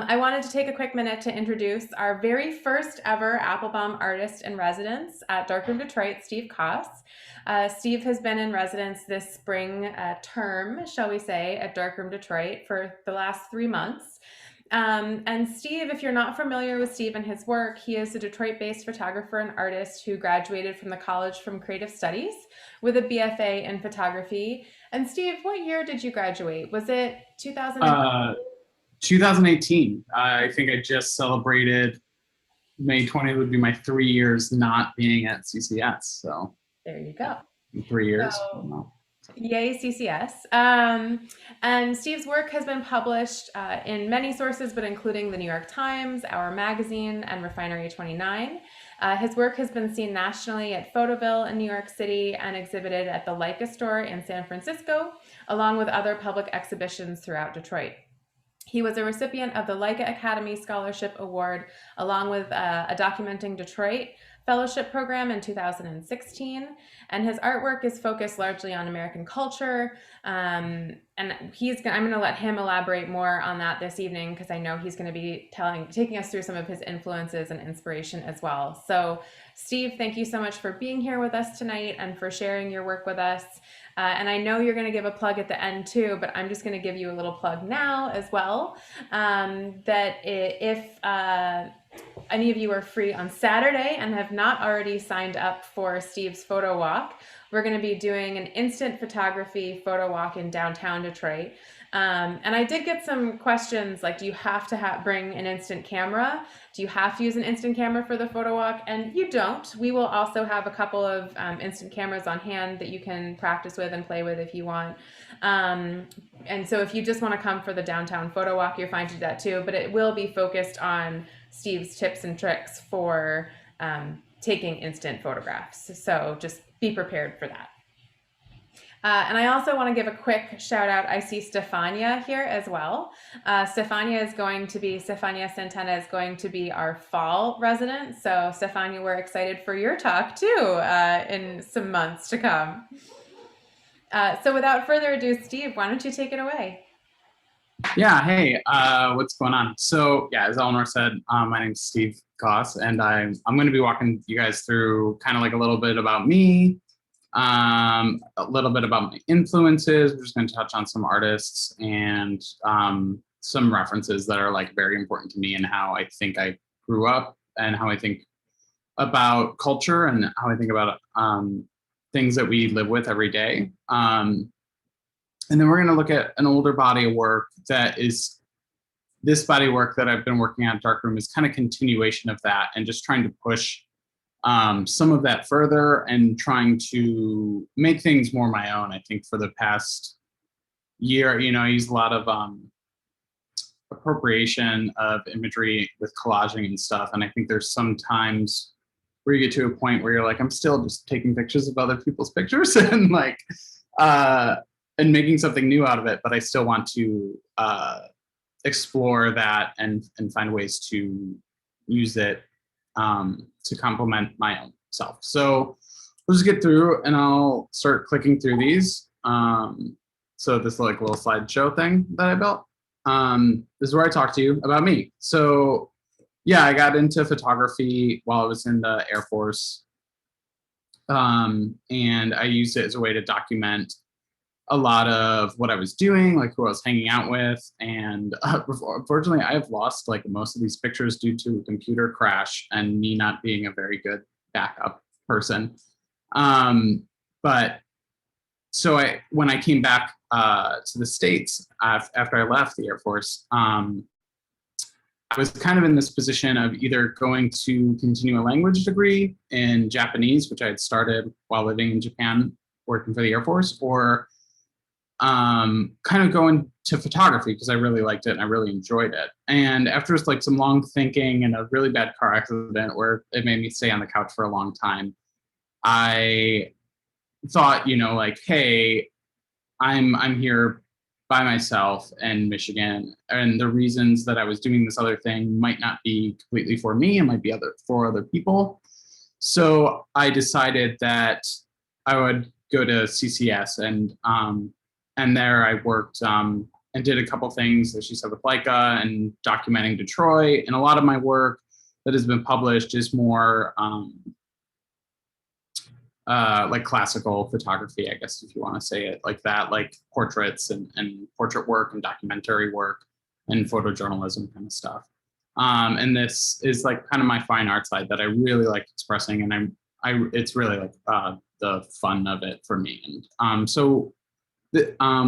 I wanted to take a quick minute to introduce our very first ever Applebaum artist in residence at Darkroom Detroit, Steve Koss. Steve has been in residence this spring term, shall we say, at Darkroom Detroit for the last 3 months. And Steve, if you're not familiar with Steve and his work, he is a Detroit based photographer and artist who graduated from the College from Creative Studies with a BFA in photography. And Steve, what year did you graduate? Was it 2000? Uh, 2018. I think I just celebrated May 20th would be my 3 years not being at CCS. So There you yeah, go. in 3 years. So, Wow. yay, CCS. And Steve's work has been published in many sources, but including the New York Times, Our Magazine, and Refinery 29. His work has been seen nationally at Photoville in New York City and exhibited at the Leica store in San Francisco, along with other public exhibitions throughout Detroit. He was a recipient of the Leica Academy Scholarship Award, along with a Documenting Detroit Fellowship Program in 2016. And his artwork is focused largely on American culture. And I'm going to let him elaborate more on that this evening because I know he's going to be taking us through some of his influences and inspiration as well. So, Steve, thank you so much for being here with us tonight and for sharing your work with us. And I know you're going to give a plug at the end too, but I'm just going to give you a little plug now as well. That if any of you are free on Saturday and have not already signed up for Steve's photo walk, we're going to be doing an instant photography photo walk in downtown Detroit. And I did get some questions like, do you have to bring an instant camera? Do you have to use an instant camera for the photo walk? And you don't. We will also have a couple of instant cameras on hand that you can practice with and play with if you want. And so if you just want to come for the downtown photo walk, you're fine to do that too. But it will be focused on Steve's tips and tricks for taking instant photographs. So just be prepared for that. And I also want to give a quick shout out. I see Stefania here as well. Stefania Santana is going to be our fall resident. So Stefania, we're excited for your talk too in some months to come. So without further ado, Steve, why don't you take it away? Yeah, hey, what's going on? So yeah, as Eleanor said, my name's Steve Koss, and I'm going to be walking you guys through kind of like a little bit about me, a little bit about my influences. We're just going to touch on some artists and some references that are like very important to me and how I think I grew up and how I think about culture and how I think about things that we live with every day. And then we're going to look at an older body of work that is this body of work that I've been working on Darkroom is kind of continuation of that and just trying to push some of that further and trying to make things more my own. I think for the past year, I use a lot of appropriation of imagery with collaging and stuff. And I think there's some times where you get to a point where you're like, I'm still just taking pictures of other people's pictures and like, and making something new out of it, but I still want to explore that and find ways to use it to complement my own self. So we'll just get through and I'll start clicking through these. So this like little slideshow thing that I built. This is where I talk to you about me. So yeah, I got into photography while I was in the Air Force. And I used it as a way to document a lot of what I was doing, like who I was hanging out with. And unfortunately, I've lost like most of these pictures due to a computer crash and me not being a very good backup person. But so when I came back to the States after I left the Air Force, I was kind of in this position of either going to continue a language degree in Japanese, which I had started while living in Japan, working for the Air Force, or kind of going to photography because I really liked it and I really enjoyed it. And after like some long thinking and a really bad car accident where it made me stay on the couch for a long time, I thought, like, hey, I'm here by myself in Michigan, and the reasons that I was doing this other thing might not be completely for me, it might be for other people. So I decided that I would go to CCS and there I worked and did a couple things, as she said, with Leica and documenting Detroit. And a lot of my work that has been published is more like classical photography, I guess, if you want to say it like that, like portraits and portrait work and documentary work and photojournalism kind of stuff. And this is like kind of my fine art side that I really like expressing, and it's really like the fun of it for me. And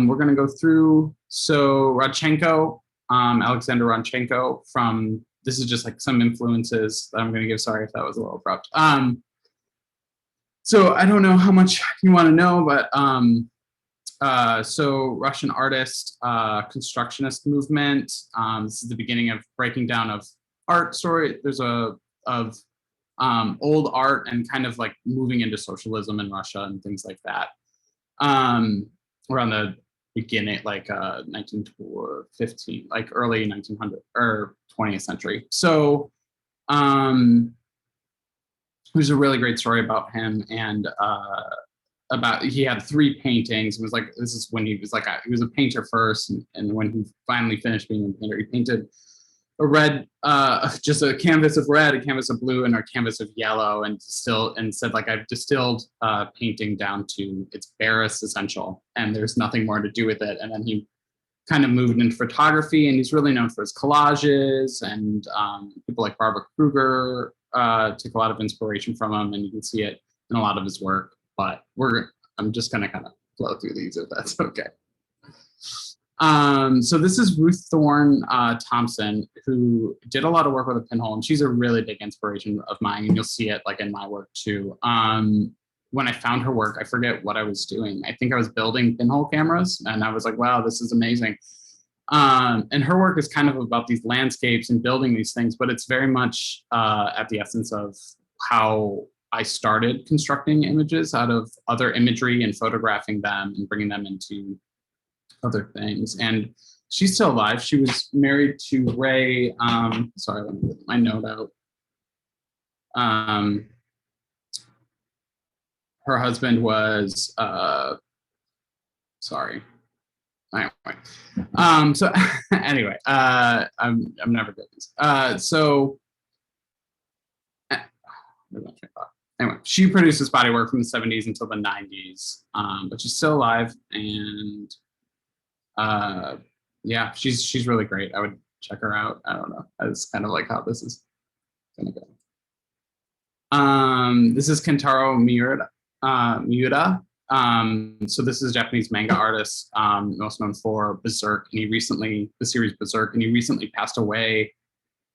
we're going to go through. So Rodchenko, Alexander Rodchenko this is just like some influences that I'm going to give. Sorry if that was a little abrupt. So I don't know how much you want to know, but so Russian artist, constructionist movement. This is the beginning of breaking down of art story. There's of old art and kind of like moving into socialism in Russia and things like that. Around the beginning, like 1915, like early 1900 or 20th century. So there's a really great story about him, and about he had 3 paintings. It was like, this is when he was like he was a painter first, and when he finally finished being a painter, he painted a red, just a canvas of red, a canvas of blue, and a canvas of yellow, and said like, I've distilled painting down to its barest essential, and there's nothing more to do with it. And then he kind of moved into photography, and he's really known for his collages, and people like Barbara Kruger took a lot of inspiration from him, and you can see it in a lot of his work. But I'm just gonna kind of flow through these if that's okay. So this is Ruth Thorne Thompson, who did a lot of work with a pinhole, and she's a really big inspiration of mine, and you'll see it like in my work too. When I found her work, I forget what I was doing. I think I was building pinhole cameras, and I was like, wow, this is amazing. And her work is kind of about these landscapes and building these things, but it's very much at the essence of how I started constructing images out of other imagery and photographing them and bringing them into other things. And she's still alive. She was married to Ray. Sorry, let me get my note out. Her husband was, sorry. Anyway, so anyway, I'm never good at this. Anyway, she produced this body work from the 70s until the 90s, but she's still alive, and yeah, she's really great. I would check her out. I don't know. That's kind of like how this is gonna go. This is Kentaro Miura. So this is a Japanese manga artist, most known for Berserk, and the series Berserk, and he recently passed away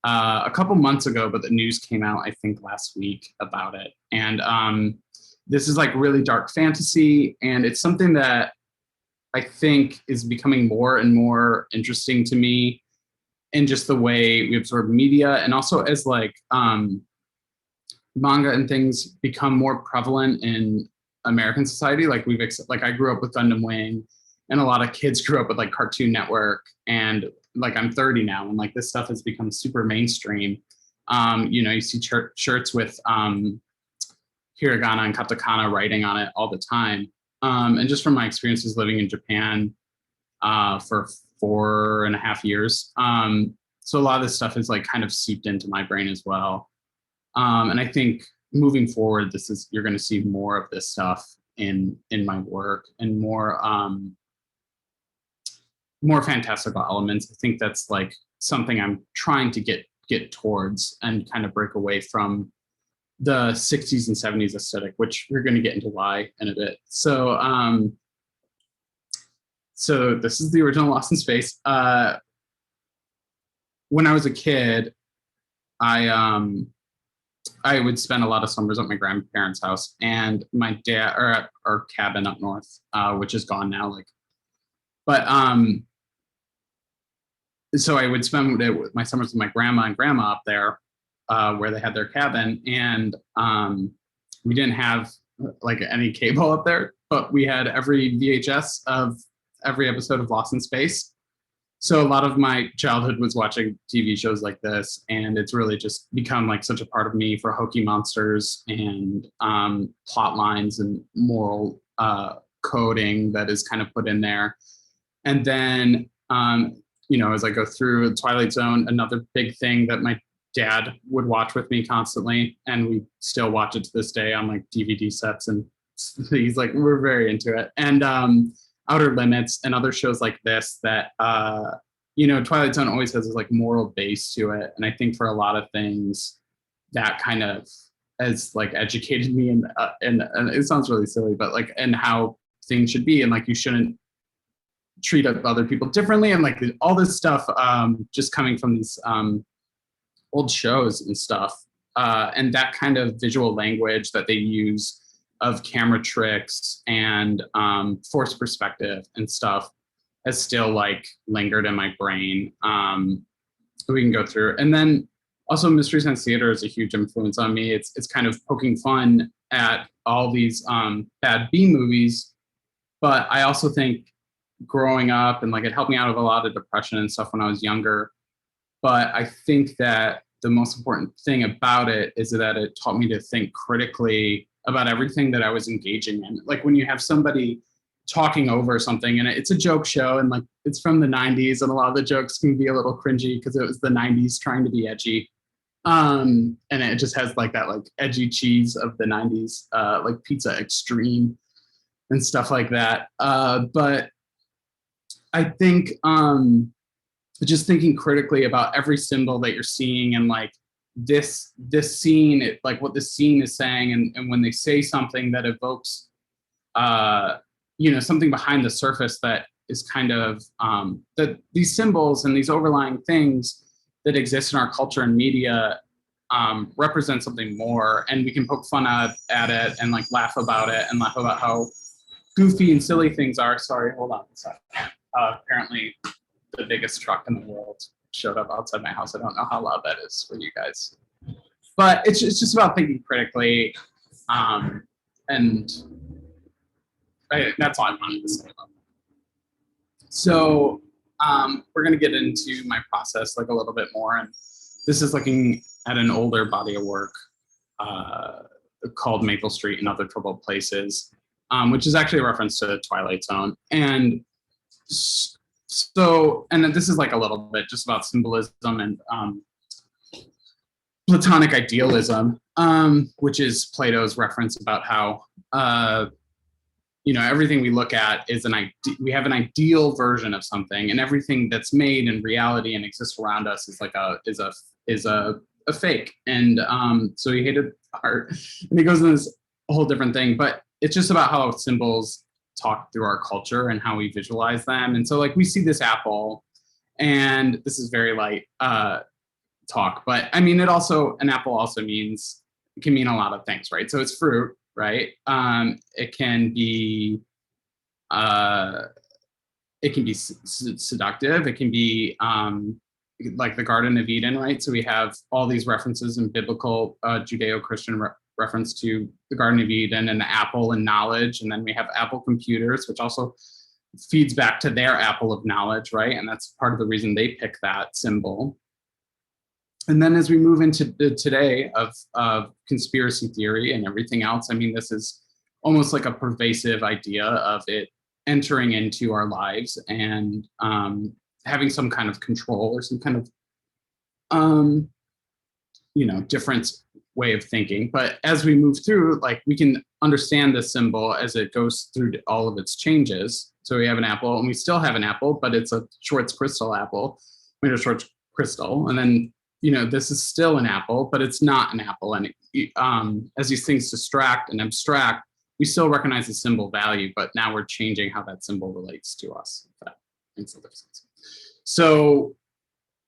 a couple months ago, but the news came out, I think, last week about it. And this is like really dark fantasy, and it's something that I think is becoming more and more interesting to me in just the way we absorb media, and also as like manga and things become more prevalent in American society. Like like I grew up with Gundam Wing, and a lot of kids grew up with like Cartoon Network, and like I'm 30 now, and like this stuff has become super mainstream. You see shirts with hiragana and katakana writing on it all the time. And just from my experiences living in Japan for 4.5 years, so a lot of this stuff is like kind of seeped into my brain as well. And I think moving forward, you're going to see more of this stuff in my work, and more fantastical elements. I think that's like something I'm trying to get towards, and kind of break away from the 60s and 70s aesthetic, which we're going to get into why in a bit. So so this is the original Lost in Space. When I was a kid, I would spend a lot of summers at my grandparents' house, and my dad, or at our cabin up north, which is gone now. So I would spend my summers with my grandma and grandma up there, where they had their cabin, and we didn't have like any cable up there, but we had every VHS of every episode of Lost in Space. So a lot of my childhood was watching TV shows like this, and it's really just become like such a part of me for hokey monsters and plot lines and moral coding that is kind of put in there. And then You know, as I go through Twilight Zone, another big thing that my dad would watch with me constantly, and we still watch it to this day on like DVD sets, and he's like, we're very into it. And Outer Limits and other shows like this that you know, Twilight Zone always has this like moral base to it, and I think for a lot of things that kind of has like educated me and it sounds really silly, but like, and how things should be, and like you shouldn't treat other people differently, and like all this stuff just coming from these old shows and stuff, and that kind of visual language that they use of camera tricks and forced perspective and stuff has still like lingered in my brain. We can go through, and then also Mystery Science Theater is a huge influence on me. It's kind of poking fun at all these bad B movies, but I also think growing up and like it helped me out of a lot of depression and stuff when I was younger. But I think that the most important thing about it is that it taught me to think critically about everything that I was engaging in. Like when you have somebody talking over something and it's a joke show and like it's from the 90s and a lot of the jokes can be a little cringy because it was the 90s trying to be edgy. And it just has like that like edgy cheese of the 90s, like Pizza Extreme and stuff like that. But I think just thinking critically about every symbol that you're seeing and like this scene, like what this scene is saying, and when they say something that evokes you know, something behind the surface that is kind of that these symbols and these overlying things that exist in our culture and media represent something more, and we can poke fun at it and like laugh about it and laugh about how goofy and silly things are. Sorry, hold on a second. Apparently the biggest truck in the world showed up outside my house. I don't know how loud that is for you guys, but it's just about thinking critically, and that's all I wanted to say about that. So we're going to get into my process like a little bit more, and this is looking at an older body of work called Maple Street and Other Troubled Places, which is actually a reference to Twilight Zone. And so, and then this is like a little bit just about symbolism and Platonic idealism, which is Plato's reference about how you know, everything we look at is we have an ideal version of something, and everything that's made in reality and exists around us is like a fake. And so he hated art, and he goes into this whole different thing, but it's just about how symbols talk through our culture and how we visualize them. And so like we see this apple, and this is very light talk, but I mean, an apple also can mean a lot of things, right? So it's fruit, right? It can be seductive. It can be like the Garden of Eden, right? So we have all these references in biblical Judeo-Christian reference to the Garden of Eden and the apple and knowledge. And then we have Apple computers, which also feeds back to their apple of knowledge, right? And that's part of the reason they pick that symbol. And then as we move into today of conspiracy theory and everything else, I mean, this is almost like a pervasive idea of it entering into our lives and having some kind of control or some kind of, you know, different way of thinking. But as we move through, like we can understand the symbol as it goes through all of its changes. So we have an apple, and we still have an apple, but it's a Schwartz crystal apple, made of Schwartz crystal. And then, you know, this is still an apple, but it's not an apple. And as these things distract and abstract, we still recognize the symbol value, but now we're changing how that symbol relates to us. If that makes other sense. So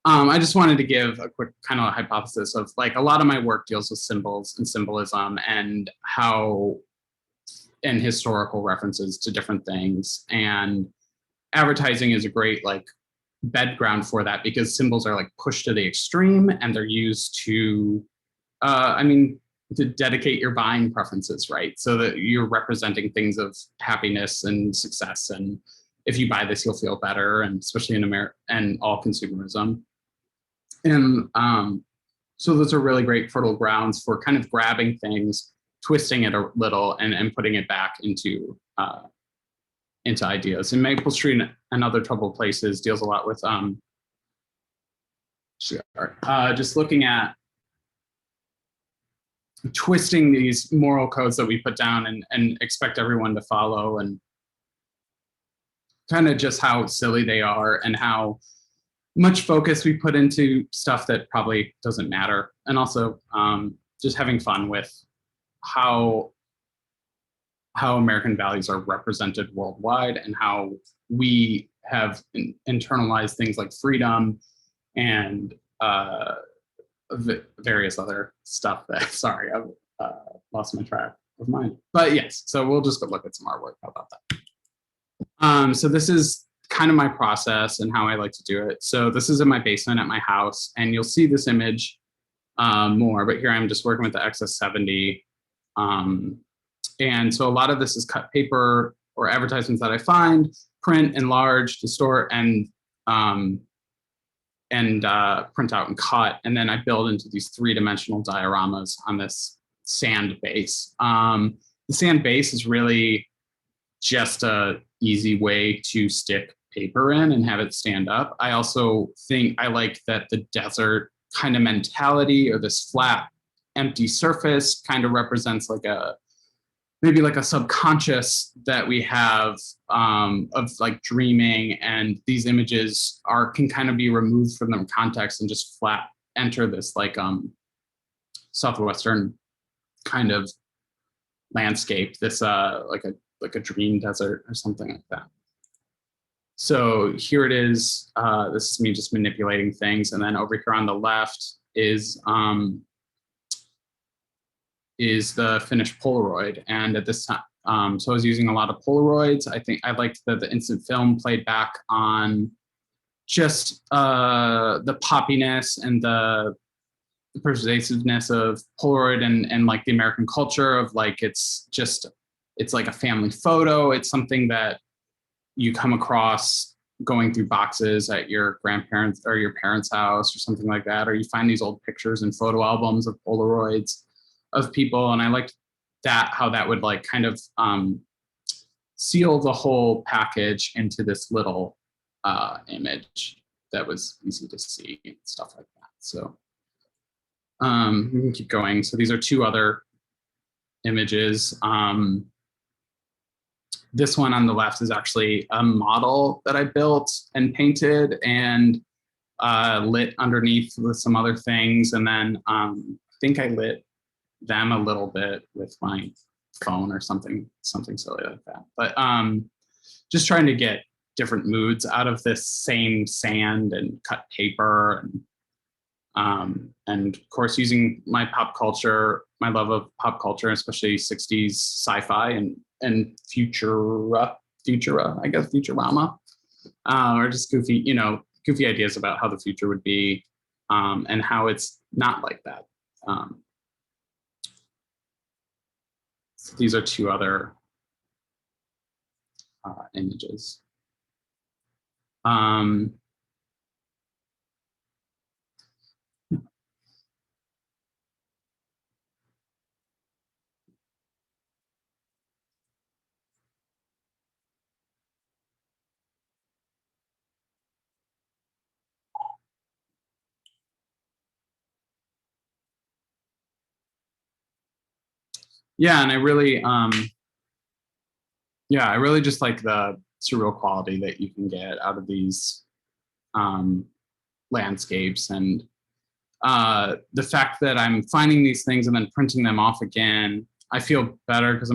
I just wanted to give a quick kind of hypothesis of like a lot of my work deals with symbols and symbolism and and historical references to different things. And advertising is a great like bed ground for that, because symbols are like pushed to the extreme and they're used to, to dedicate your buying preferences, right? So that you're representing things of happiness and success. And if you buy this, you'll feel better, and especially in America and all consumerism. And so those are really great fertile grounds for kind of grabbing things, twisting it a little, and putting it back into into ideas. And Maple Street and Other Troubled Places deals a lot with just looking at twisting these moral codes that we put down and expect everyone to follow, and kind of just how silly they are and how much focus we put into stuff that probably doesn't matter. And also just having fun with how American values are represented worldwide and how we have internalized things like freedom and various other stuff that, sorry, I've lost my track of mind. But yes, so we'll just go look at some artwork. How about that? So this is kind of my process and how I like to do it. So this is in my basement at my house, and you'll see this image more, but here I'm just working with the XS70. And so a lot of this is cut paper or advertisements that I find, print, enlarge, distort, and print out and cut. And then I build into these three-dimensional dioramas on this sand base. The sand base is really just a easy way to stick paper in and have it stand up. I also think I like that the desert kind of mentality, or this flat, empty surface, kind of represents like maybe like a subconscious that we have of like dreaming, and these images can kind of be removed from their context and just flat enter this like southwestern kind of landscape, this like a dream desert or something like that. So here it is. This is me just manipulating things, and then over here on the left is the finished Polaroid. And at this time, so I was using a lot of Polaroids. I think I liked that the instant film played back on just the poppiness and the pervasiveness of Polaroid and like the American culture of like, it's like a family photo. It's something that you come across going through boxes at your grandparents or your parents' house or something like that, or you find these old pictures and photo albums of Polaroids of people. And I liked that, how that would like kind of seal the whole package into this little image that was easy to see and stuff like that. So we can keep going. So these are two other images. This one on the left is actually a model that I built and painted and lit underneath with some other things. And then I think I lit them a little bit with my phone or something silly like that. But just trying to get different moods out of this same sand and cut paper, and of course using my pop culture, my love of pop culture, especially 60s sci-fi and Futura, I guess, Futurama, or just goofy ideas about how the future would be, and how it's not like that. So these are two other images. Yeah, and I really just like the surreal quality that you can get out of these landscapes, and the fact that I'm finding these things and then printing them off again. I feel better because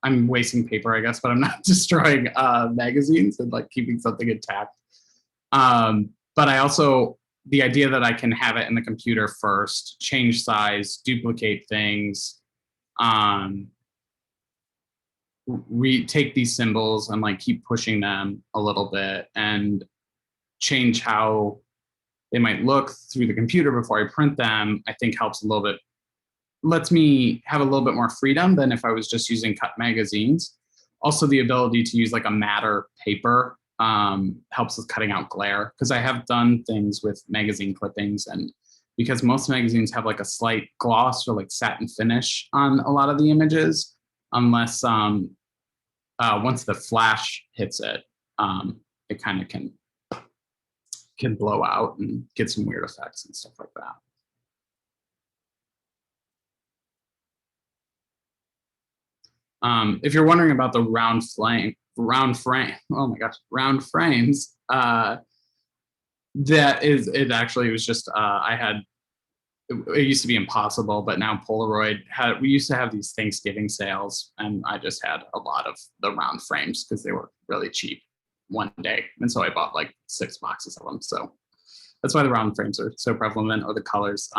I'm wasting paper, I guess, but I'm not destroying magazines and like keeping something intact. But I also, the idea that I can have it in the computer first, change size, duplicate things, take these symbols and like keep pushing them a little bit and change how they might look through the computer before I print them, I think helps a little bit, lets me have a little bit more freedom than if I was just using cut magazines. Also, the ability to use like a matter paper helps with cutting out glare, because I have done things with magazine clippings, and because most magazines have like a slight gloss or like satin finish on a lot of the images, unless once the flash hits it, it kind of can blow out and get some weird effects and stuff like that. If you're wondering about the round frame, oh my gosh, round frames, that is, it actually was just, it used to be impossible, but now Polaroid we used to have these Thanksgiving sales, and I just had a lot of the round frames because they were really cheap one day. And so I bought like 6 boxes of them. So that's why the round frames are so prevalent, or the colors.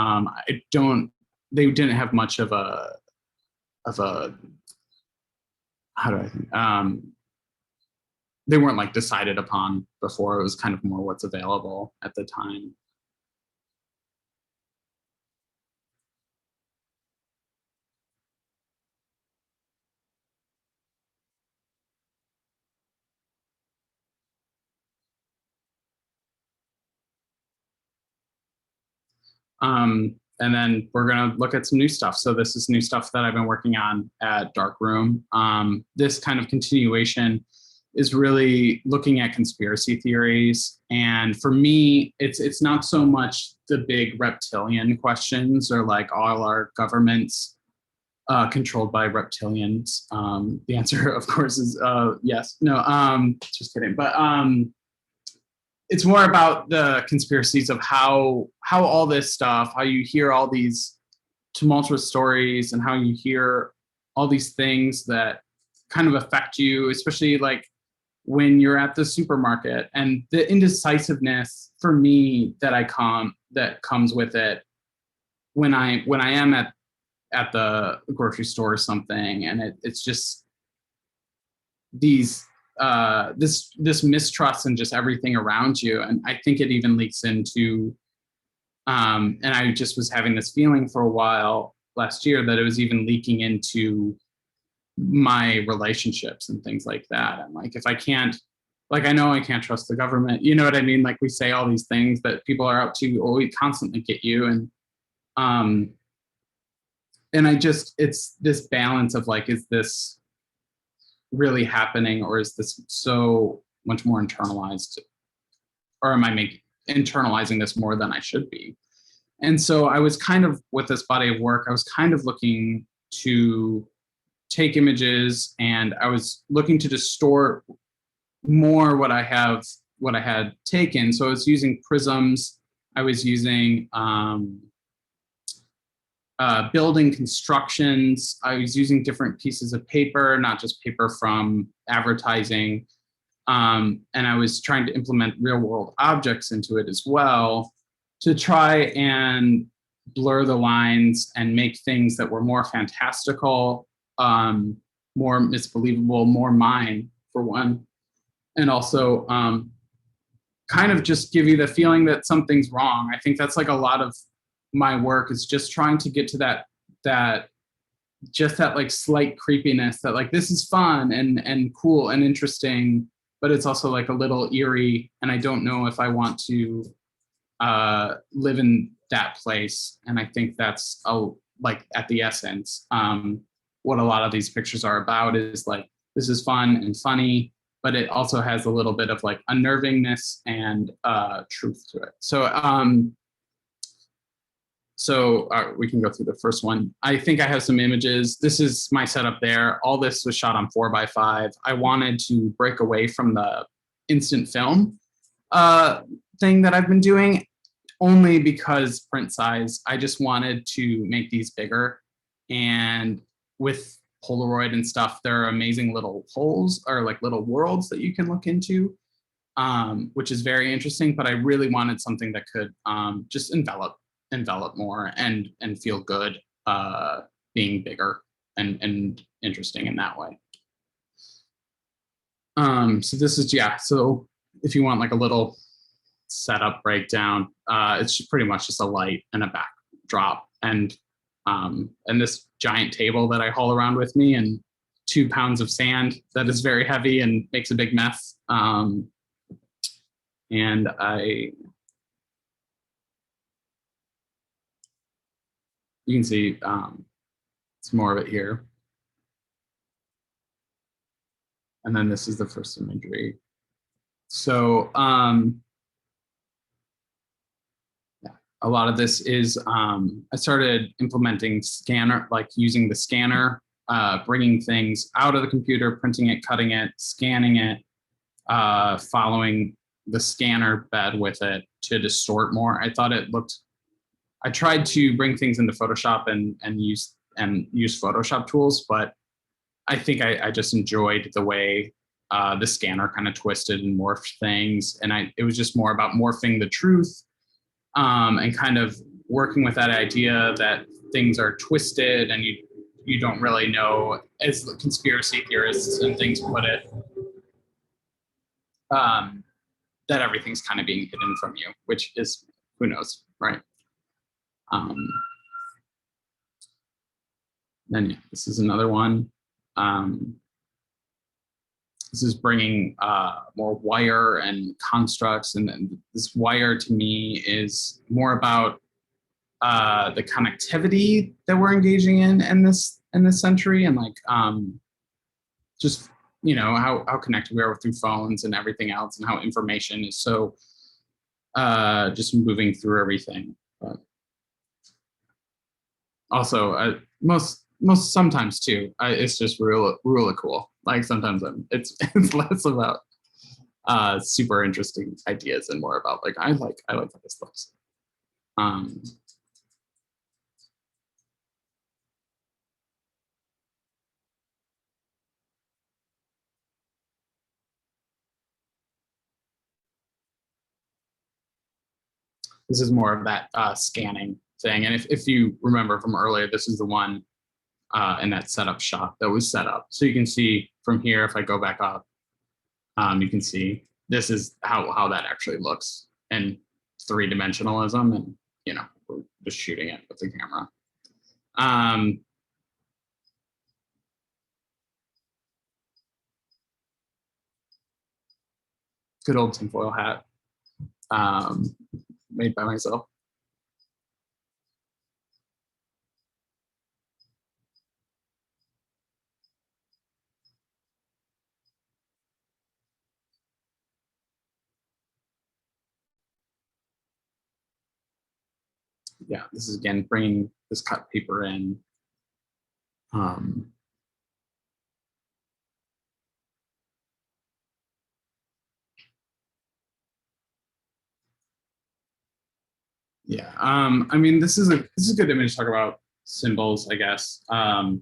They didn't have much of a, how do I think? They weren't like decided upon before. It was kind of more what's available at the time. And then we're gonna look at some new stuff. So this is new stuff that I've been working on at Darkroom. This kind of continuation is really looking at conspiracy theories. And for me, it's not so much the big reptilian questions, or like all our governments controlled by reptilians. The answer, of course, is yes. No, just kidding. But it's more about the conspiracies of how all this stuff, how you hear all these tumultuous stories, and how you hear all these things that kind of affect you, especially like when you're at the supermarket, and the indecisiveness for me that comes with it when I am at the grocery store or something, and it's just these this mistrust and just everything around you. And I think it even leaks into and I just was having this feeling for a while last year that it was even leaking into my relationships and things like that. And like, if I can't, like, I know I can't trust the government, you know what I mean? Like, we say all these things that people are out to always constantly get you. And I just, it's this balance of like, is this really happening, or is this so much more internalized, or am I internalizing this more than I should be? And so I was kind of, with this body of work, I was kind of looking to take images, and I was looking to distort more what I had taken. So I was using prisms, I was using building constructions, I was using different pieces of paper, not just paper from advertising. And I was trying to implement real world objects into it as well, to try and blur the lines and make things that were more fantastical, more misbelievable, more mine, for one. And also kind of just give you the feeling that something's wrong. I think that's like a lot of my work, is just trying to get to that just that like slight creepiness, that like, this is fun and cool and interesting, but it's also like a little eerie, and I don't know if I want to live in that place. And I think that's like at the essence, what a lot of these pictures are about, is like, this is fun and funny, but it also has a little bit of like unnervingness and truth to it. So we can go through the first one. I think I have some images. This is my setup there. All this was shot on 4x5. I wanted to break away from the instant film thing that I've been doing, only because print size. I just wanted to make these bigger. And with Polaroid and stuff, there are amazing little holes, or like little worlds that you can look into, which is very interesting. But I really wanted something that could just envelop more and feel good, being bigger and interesting in that way. So this is, yeah, so if you want like a little setup breakdown, it's pretty much just a light and a backdrop, and this giant table that I haul around with me, and 2 pounds of sand that is very heavy and makes a big mess. And you can see some more of it here. And then this is the first imagery. So yeah, a lot of this is, I started implementing scanner, like using the scanner, bringing things out of the computer, printing it, cutting it, scanning it, following the scanner bed with it to distort more. I thought it looked, I tried to bring things into Photoshop and use Photoshop tools, but I think I just enjoyed the way the scanner kind of twisted and morphed things. And it was just more about morphing the truth, and kind of working with that idea that things are twisted and you don't really know, as the conspiracy theorists and things put it, that everything's kind of being hidden from you, which is, who knows, right? Then yeah, this is another one. This is bringing more wire and constructs, and then this wire to me is more about the connectivity that we're engaging in this century, and like just how connected we are through phones and everything else, and how information is so just moving through everything. But also most sometimes too, it's just really cool. Like sometimes it's less about super interesting ideas and more about like I like how this looks. This is more of that scanning thing. And if you remember from earlier, this is the one in that setup shot that was set up. So you can see from here, if I go back up, you can see this is how that actually looks in three-dimensionalism, and we're just shooting it with the camera. Good old tinfoil hat, made by myself. Yeah, this is again bringing this cut paper in. Yeah, I mean, this is a good image to talk about symbols, I guess. If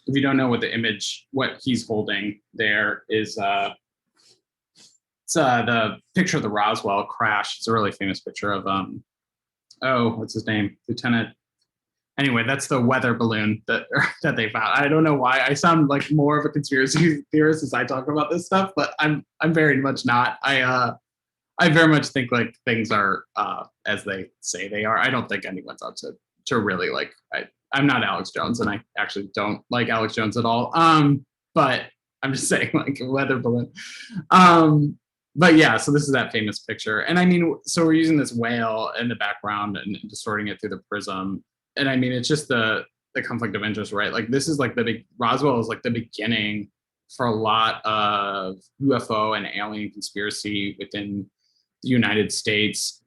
you don't know what what he's holding, there is it's the picture of the Roswell crash. It's a really famous picture of what's his name, Lieutenant. Anyway, that's the weather balloon that they found. I don't know why I sound like more of a conspiracy theorist as I talk about this stuff, but I'm very much not. I very much think like things are as they say they are. I don't think anyone's out to really like. I'm not Alex Jones, and I actually don't like Alex Jones at all. But I'm just saying like a weather balloon. But yeah, so this is that famous picture, and I mean, so we're using this whale in the background and distorting it through the prism, and I mean, it's just the conflict of interest, right? Like this is like Roswell is like the beginning for a lot of UFO and alien conspiracy within the United States.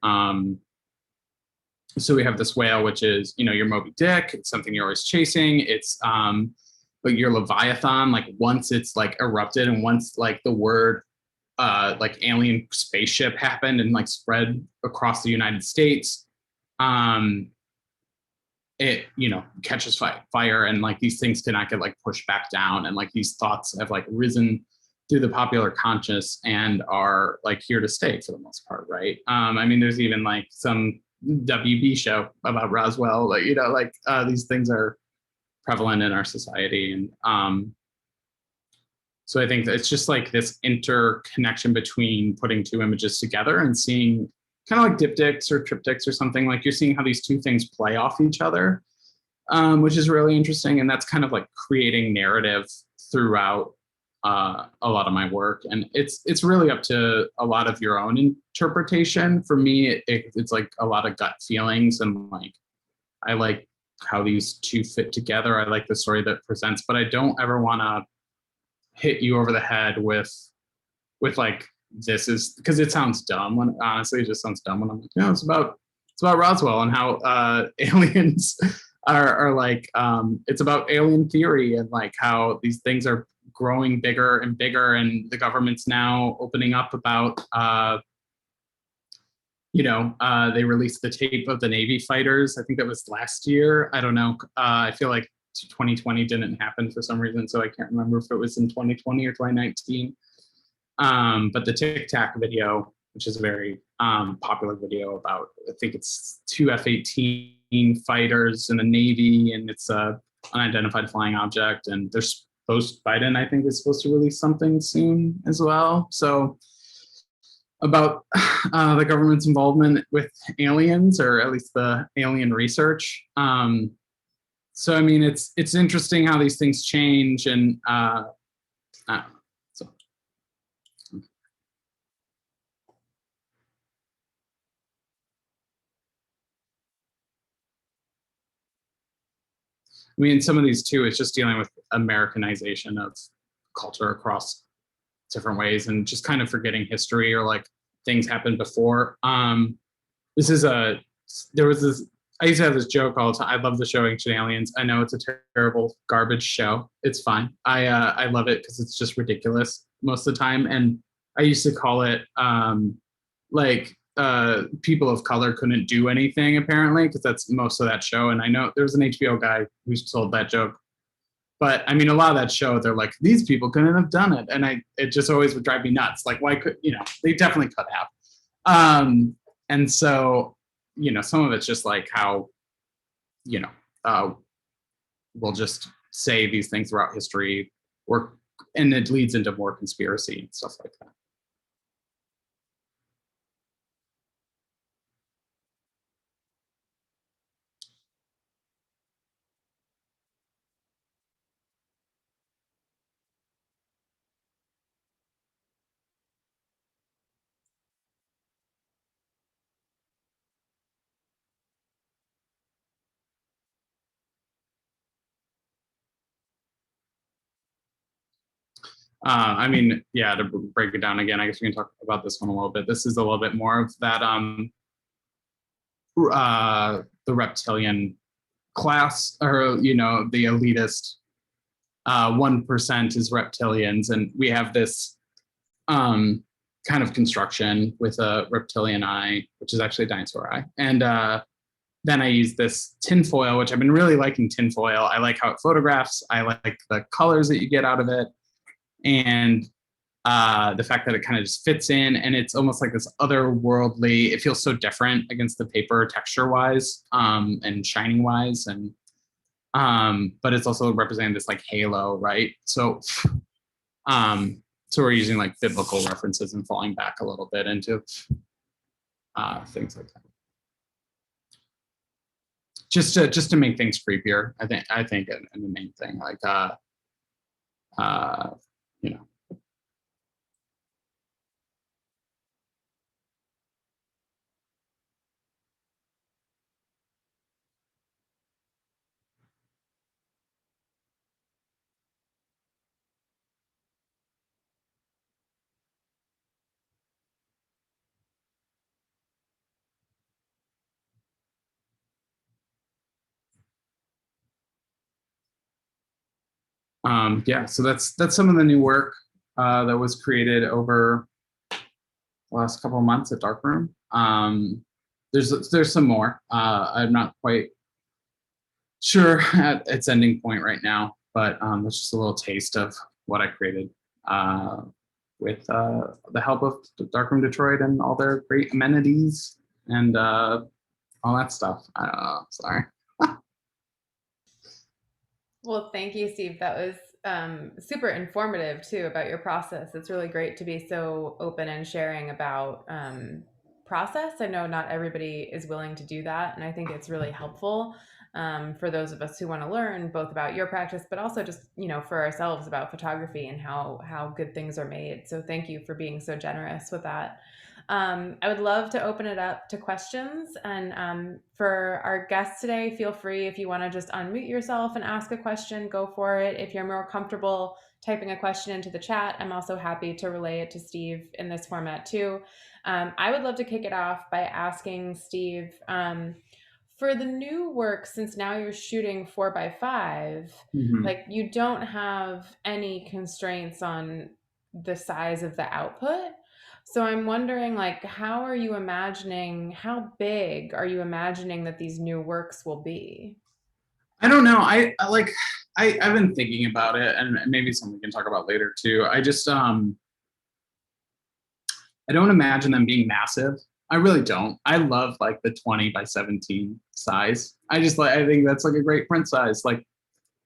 So we have this whale, which is, your Moby Dick. It's something you're always chasing. It's but your Leviathan, like once it's like erupted and once like the word like alien spaceship happened and like spread across the United States, it catches fire, and like these things cannot get like pushed back down, and like these thoughts have like risen through the popular conscious and are like here to stay for the most part, right? I mean, there's even like some WB show about Roswell, like these things are prevalent in our society, and so I think that it's just like this interconnection between putting two images together and seeing kind of like diptychs or triptychs or something, like you're seeing how these two things play off each other, which is really interesting, and that's kind of like creating narrative throughout a lot of my work, and it's really up to a lot of your own interpretation. For me, it's like a lot of gut feelings, and like I like how these two fit together. I like the story that presents, but I don't ever want to hit you over the head with like, this is because it sounds dumb when honestly it just sounds dumb when I'm like, no, it's about Roswell and how aliens are like, it's about alien theory and like how these things are growing bigger and bigger, and the government's now opening up about they released the tape of the Navy fighters. I think that was last year. I don't know. I feel like 2020 didn't happen for some reason, so I can't remember if it was in 2020 or 2019. But the Tic Tac video, which is a very popular video about, I think it's two F-18 fighters in the Navy, and it's a unidentified flying object. And there's Biden, I think, is supposed to release something soon as well. So about the government's involvement with aliens, or at least the alien research. So I mean, it's interesting how these things change, and so. I mean, some of these too, it's just dealing with Americanization of culture across different ways, and just kind of forgetting history, or like things happened before. This is there was this, I used to have this joke all the time. I love the show Ancient Aliens. I know it's a terrible garbage show. It's fine. I love it because it's just ridiculous most of the time. And I used to call it like people of color couldn't do anything, apparently, because that's most of that show. And I know there was an HBO guy who told that joke. But I mean, a lot of that show, they're like, these people couldn't have done it. And it just always would drive me nuts. Like, why could, they definitely could have. And so, some of it's just like how, we'll just say these things throughout history, and it leads into more conspiracy and stuff like that. I mean, yeah, to break it down again, I guess we can talk about this one a little bit. This is a little bit more of that, the reptilian class, or, the elitist 1% is reptilians. And we have this kind of construction with a reptilian eye, which is actually a dinosaur eye. And then I use this tinfoil, which I've been really liking tinfoil. I like how it photographs. I like the colors that you get out of it. And the fact that it kind of just fits in, and it's almost like this otherworldly, it feels so different against the paper texture wise, and shining wise. And but it's also representing this like halo, right? So we're using like biblical references and falling back a little bit into things like that. Just to make things creepier, I think, and the main thing, like you know. Yeah, so that's some of the new work that was created over the last couple of months at Darkroom. There's some more. I'm not quite sure at its ending point right now, but it's just a little taste of what I created with the help of Darkroom Detroit and all their great amenities and all that stuff. Sorry. Well, thank you, Steve. That was super informative too about your process. It's really great to be so open and sharing about process. I know not everybody is willing to do that, and I think it's really helpful for those of us who want to learn both about your practice, but also just for ourselves about photography and how good things are made. So thank you for being so generous with that. I would love to open it up to questions. And for our guests today, feel free if you want to just unmute yourself and ask a question, go for it. If you're more comfortable typing a question into the chat, I'm also happy to relay it to Steve in this format too. I would love to kick it off by asking Steve, for the new work, since now you're shooting 4x5, Mhm. like you don't have any constraints on the size of the output. So I'm wondering, like, how big are you imagining that these new works will be? I don't know. I like I've been thinking about it, and maybe something we can talk about later too. I don't imagine them being massive. I really don't. I love like the 20 by 17 size. I think that's like a great print size. Like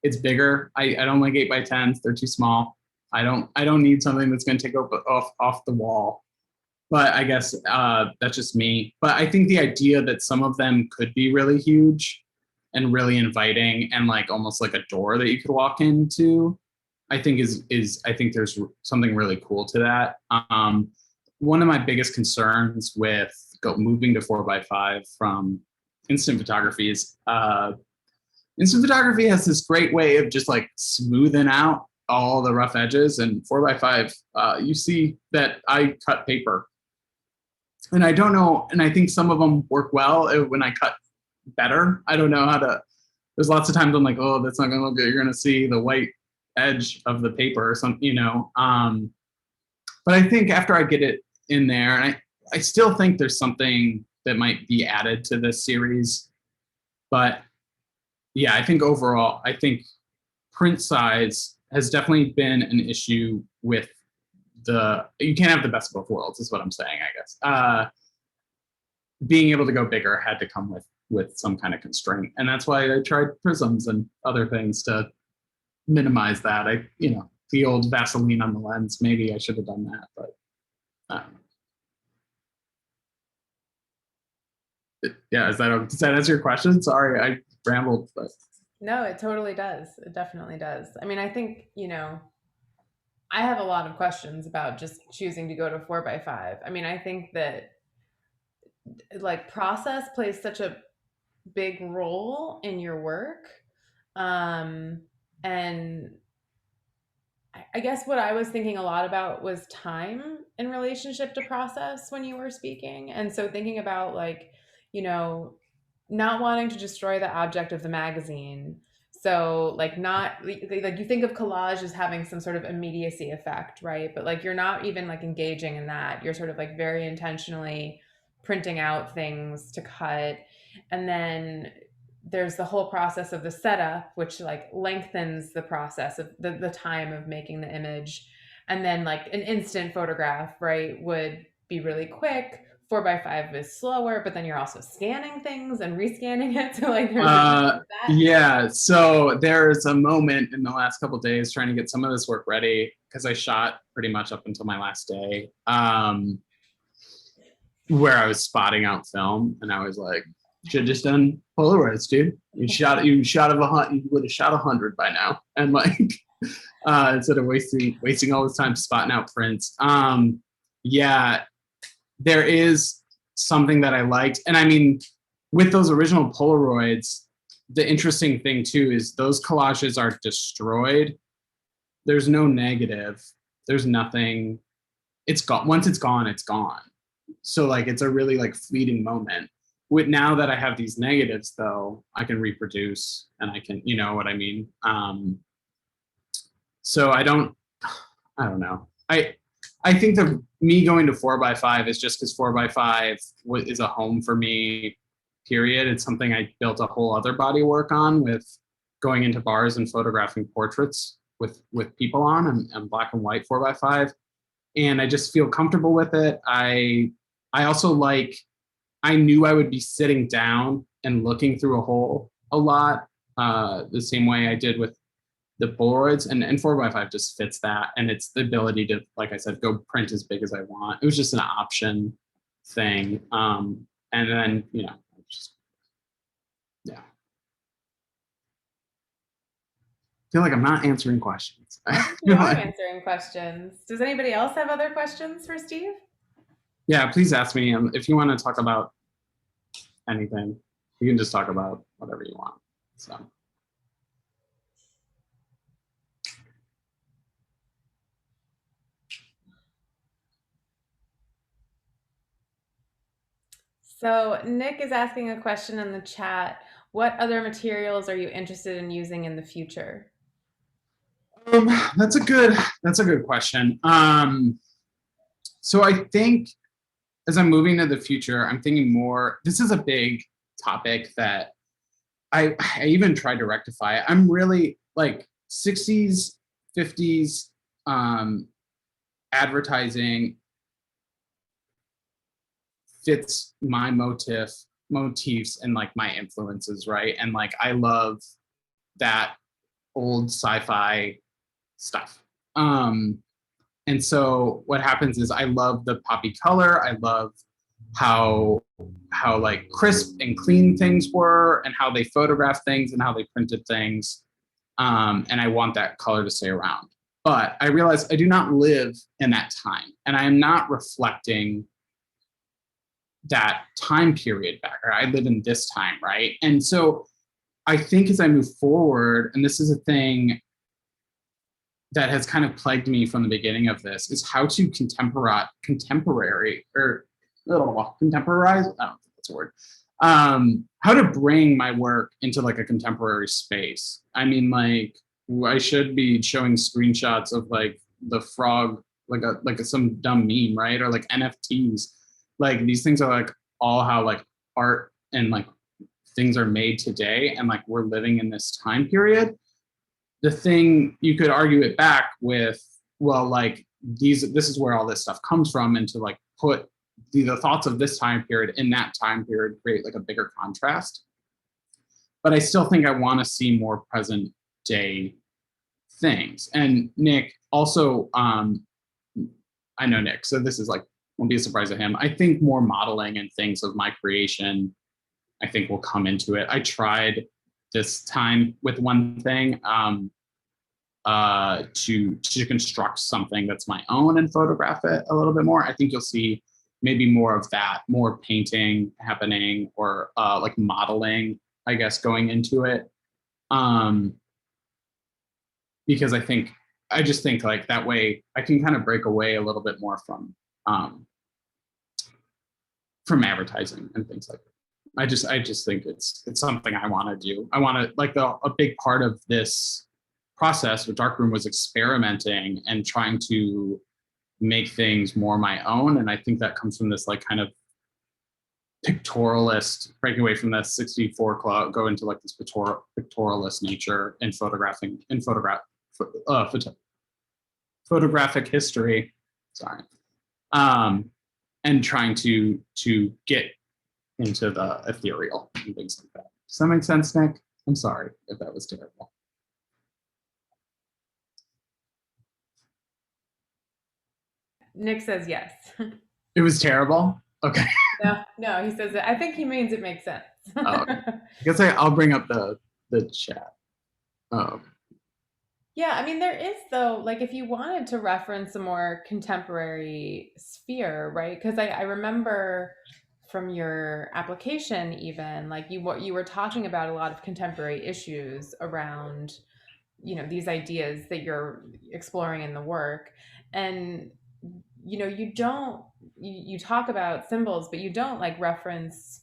it's bigger. I don't like 8 by 10s. They're too small. I don't need something that's going to take off the wall. But I guess that's just me. But I think the idea that some of them could be really huge and really inviting and like almost like a door that you could walk into, I think is I think there's something really cool to that. One of my biggest concerns with moving to 4x5 from instant photography is instant photography has this great way of just like smoothing out all the rough edges, and 4x5 you see that I cut paper, and I don't know, and I think some of them work well when I cut better. I don't know how to. There's lots of times I'm like, oh, that's not gonna look good. You're gonna see the white edge of the paper or something, you know. But I think after I get it in there, and I still think there's something that might be added to this series. But yeah, I think overall, I think print size has definitely been an issue with you can't have the best of both worlds, is what I'm saying, I guess. Being able to go bigger had to come with some kind of constraint, and that's why I tried prisms and other things to minimize that. The old Vaseline on the lens, maybe I should have done that, but yeah, does that answer your question? Sorry, I rambled, but No, it totally does. It definitely does. I mean, I think, I have a lot of questions about just choosing to go to 4x5. I mean, I think that like process plays such a big role in your work. Um, and I guess what I was thinking a lot about was time in relationship to process when you were speaking. And so thinking about like, you know, not wanting to destroy the object of the magazine. So like not like you think of collage as having some sort of immediacy effect, right? But like you're not even like engaging in that. You're sort of like very intentionally printing out things to cut. And then there's the whole process of the setup, which like lengthens the process of the time of making the image. And then like an instant photograph, right, would be really quick. 4x5 is slower, but then you're also scanning things and rescanning it. So like there's a piece of that. yeah. So there's a moment in the last couple of days trying to get some of this work ready because I shot pretty much up until my last day, where I was spotting out film, and I was like, should have just done Polaroids, dude. You would have shot 100 by now, and like instead of wasting all this time spotting out prints. Yeah, there is something that I liked, and I mean, with those original Polaroids, the interesting thing too is those collages are destroyed. There's no negative. There's nothing. It's gone. Once it's gone, it's gone. So like it's a really like fleeting moment. With now that I have these negatives though, I can reproduce and I can, you know what I mean? So I don't know. I think that me going to 4x5 is just because 4x5 is a home for me, period. It's something I built a whole other body of work on, with going into bars and photographing portraits with people on, and black and white 4x5. And I just feel comfortable with it. I also like, I knew I would be sitting down and looking through a hole a lot, the same way I did with the Polaroids, and 4x5 just fits that. And it's the ability to, like I said, go print as big as I want. It was just an option thing. And then, just, yeah. I feel like I'm not answering questions. You are answering questions. Does anybody else have other questions for Steve? Yeah, please ask me. If you want to talk about anything, you can just talk about whatever you want. So. So Nick is asking a question in the chat. What other materials are you interested in using in the future? Um, that's a good question. So I think as I'm moving to the future, I'm thinking more. This is a big topic that I even tried to rectify. I'm really like 60s, 50s advertising fits my motifs and like my influences, right? And like I love that old sci-fi stuff. And so what happens is I love the poppy color. I love how like crisp and clean things were and how they photographed things and how they printed things. And I want that color to stay around. But I realize I do not live in that time and I am not reflecting that time period back, or I live in this time, right? And so I think as I move forward, and this is a thing that has kind of plagued me from the beginning of this, is how to contemporize, I don't think that's a word. How to bring my work into like a contemporary space. I mean, like I should be showing screenshots of like the frog, like some dumb meme, right? Or like NFTs. Like these things are like all how like art and like things are made today, and like we're living in this time period. The thing you could argue it back with, well, like this is where all this stuff comes from, and to like put the thoughts of this time period in that time period create like a bigger contrast. But I still think I want to see more present day things. And Nick also, I know Nick, so this is like, won't be a surprise to him. I think more modeling and things of my creation, I think will come into it. I tried this time with one thing to construct something that's my own and photograph it a little bit more. I think you'll see maybe more of that, more painting happening, or like modeling, I guess, going into it. Because I just think like that way I can kind of break away a little bit more from advertising and things like that. I just think it's something I want to do. I want to like a big part of this process with Darkroom was experimenting and trying to make things more my own. And I think that comes from this like kind of pictorialist, breaking away from the 64 club, go into like this pictorialist nature in photographic history. Sorry. And trying to get into the ethereal and things like that. Does that make sense, Nick? I'm sorry if that was terrible. Nick says yes. It was terrible? Okay. No, he says I think he means it makes sense. Oh, okay. I guess I'll bring up the chat. Oh. Yeah, I mean, there is though, like if you wanted to reference a more contemporary sphere, right? Because I remember from your application, even like what you were talking about a lot of contemporary issues around, these ideas that you're exploring in the work, and you don't you talk about symbols, but you don't like reference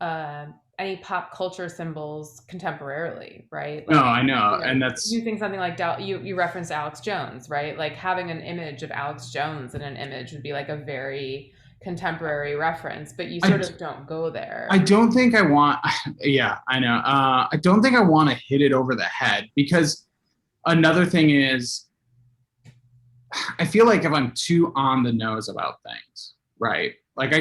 uh, any pop culture symbols contemporarily, right? No, Like, I know, and that's using something like you referenced Alex Jones, right? Like having an image of Alex Jones in an image would be like a very contemporary reference, but you sort of don't go there. I don't think I want. Yeah, I know. I don't think I want to hit it over the head, because another thing is, I feel like if I'm too on the nose about things, right? Like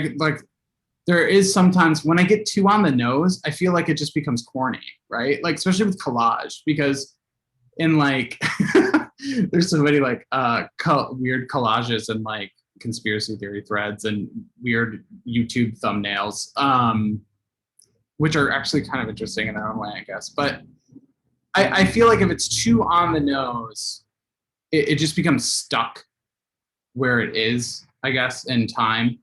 there is sometimes when I get too on the nose, I feel like it just becomes corny, right? Like especially with collage, because in like there's so many like weird collages and like conspiracy theory threads and weird YouTube thumbnails, which are actually kind of interesting in their own way, I guess. But I feel like if it's too on the nose, it just becomes stuck where it is, I guess, in time.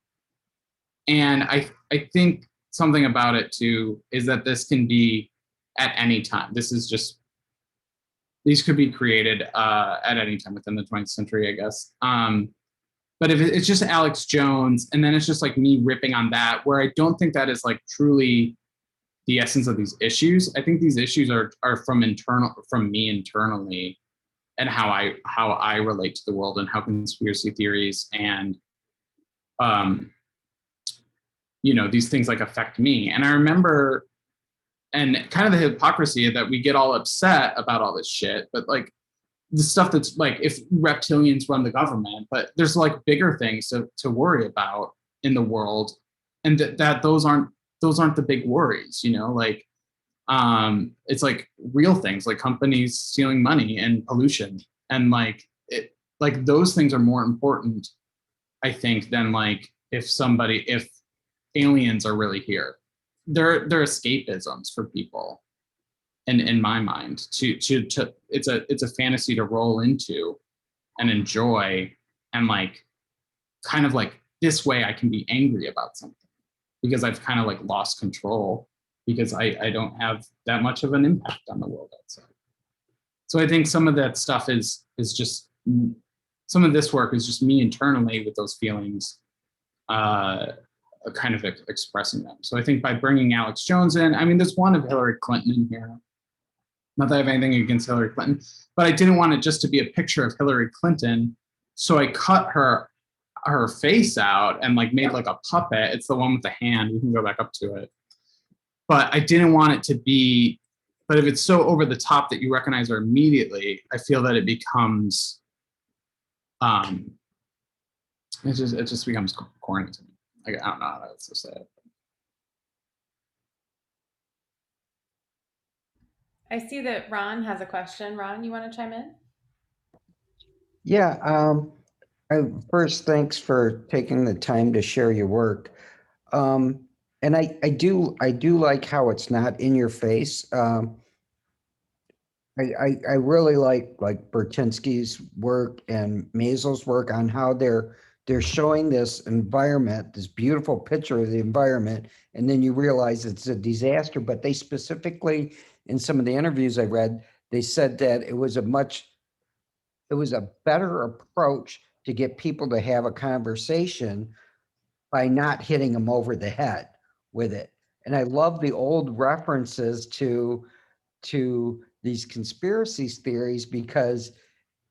And I think something about it too is that this can be at any time. This is just, these could be created at any time within the 20th century, I guess. But if it's just Alex Jones, and then it's just like me ripping on that, where I don't think that is like truly the essence of these issues. I think these issues are from me internally, and how I relate to the world, and how conspiracy theories and these things like affect me. And I remember, and kind of the hypocrisy that we get all upset about all this shit, but like the stuff that's like, if reptilians run the government, but there's like bigger things to worry about in the world, and that those aren't the big worries, like it's like real things like companies stealing money and pollution, and like those things are more important, I think, than like if aliens are really here. They're escapisms for people, and in my mind, to it's a fantasy to roll into and enjoy, and like kind of like this way I can be angry about something because I've kind of like lost control, because I don't have that much of an impact on the world outside. So I think some of that stuff is just, some of this work is just me internally with those feelings, kind of expressing them. So I think by bringing Alex Jones in, I mean, there's one of Hillary Clinton in here. Not that I have anything against Hillary Clinton, but I didn't want it just to be a picture of Hillary Clinton. So I cut her face out and like made like a puppet. It's the one with the hand. You can go back up to it. But I didn't want it to be, but if it's so over the top that you recognize her immediately, I feel that it becomes, it just becomes corny to me. Like, I don't know how else to say it. I see that Ron has a question. Ron, you want to chime in? Yeah, first, thanks for taking the time to share your work. And I do like how it's not in your face. I really like Bertinsky's work and Maisel's work on how they're showing this environment, this beautiful picture of the environment, and then you realize it's a disaster. But they specifically, in some of the interviews I read, they said that it was a better approach to get people to have a conversation by not hitting them over the head with it. And I love the old references to these conspiracy theories, because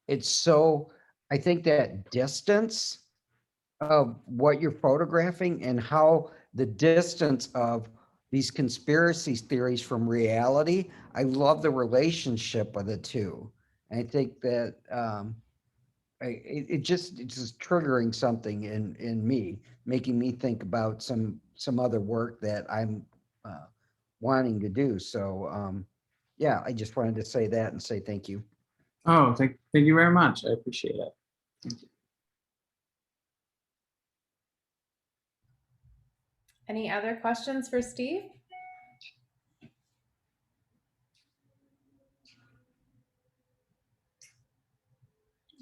it's so, I think that distance of what you're photographing and how the distance of these conspiracy theories from reality, I love the relationship of the two. I think that it's just triggering something in me, making me think about some other work that I'm wanting to do. So yeah, I just wanted to say that and say thank you. Oh, thank you very much. I appreciate it. Thank you. Any other questions for Steve?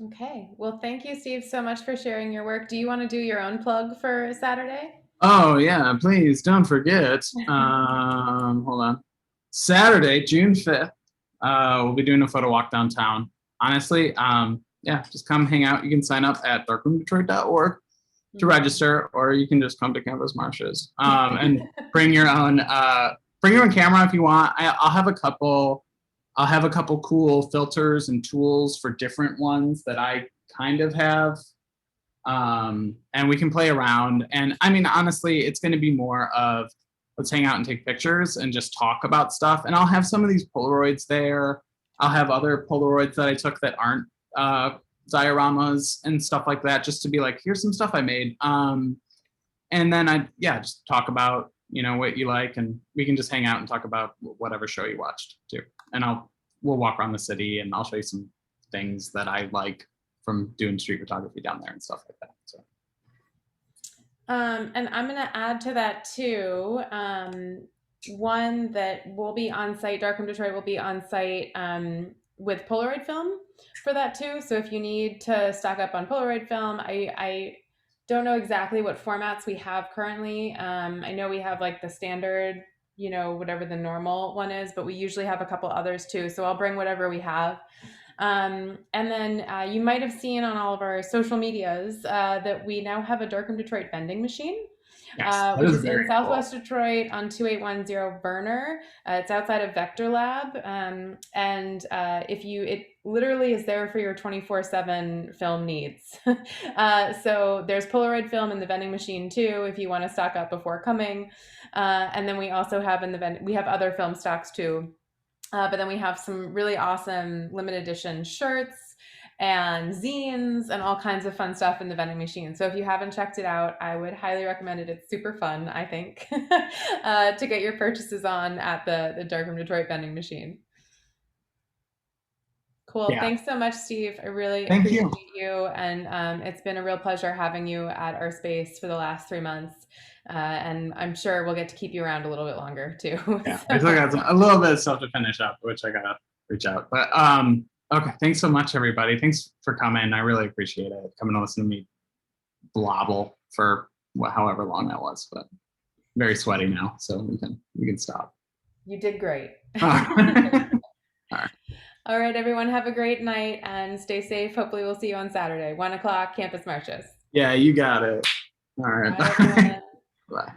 Okay. Well, thank you, Steve, so much for sharing your work. Do you want to do your own plug for Saturday? Oh yeah, please don't forget. Hold on. Saturday, June 5th, we'll be doing a photo walk downtown. Honestly, yeah, just come hang out. You can sign up at darkroomdetroit.org to register, or you can just come to Campus Marshes and bring your own camera if you want. I'll have a couple cool filters and tools for different ones that I kind of have. And we can play around. And I mean, honestly, it's going to be more of let's hang out and take pictures and just talk about stuff. And I'll have some of these Polaroids there. I'll have other Polaroids that I took that aren't dioramas and stuff like that, just to be like, here's some stuff I made. And then just talk about, what you like, and we can just hang out and talk about whatever show you watched too. And we'll walk around the city, and I'll show you some things that I like from doing street photography down there and stuff like that. So. And I'm going to add to that too. One that will be on site, Darkroom Detroit will be on site with Polaroid film for that too. So if you need to stock up on Polaroid film, I don't know exactly what formats we have currently. I know we have like the standard, whatever the normal one is, but we usually have a couple others too. So I'll bring whatever we have. And then you might have seen on all of our social medias that we now have a Darkham Detroit vending machine. Yes, that Which is is in very Southwest cool. Detroit on 2810 Burner. It's outside of Vector Lab. And it literally is there for your 24/7 film needs. So there's Polaroid film in the vending machine too, if you want to stock up before coming. And then we also have we have other film stocks too. But then we have some really awesome limited edition shirts and zines and all kinds of fun stuff in the vending machine. So if you haven't checked it out, I would highly recommend it. It's super fun, I think, to get your purchases on at the Darkham Detroit vending machine. Cool. Yeah, Thanks so much, Steve. I really thank appreciate you. you. And it's been a real pleasure having you at our space for the last 3 months. And I'm sure we'll get to keep you around a little bit longer too. Yeah, I still got a little bit of stuff to finish up, which I gotta reach out. But okay, thanks so much, everybody. Thanks for coming. I really appreciate it. Coming to listen to me blobble for however long that was, but very sweaty now, so we can stop. You did great. All right. All right, everyone, have a great night and stay safe. Hopefully, we'll see you on Saturday, 1 o'clock, Campus Marches. Yeah, you got it. All right. Bye, everyone. Bye.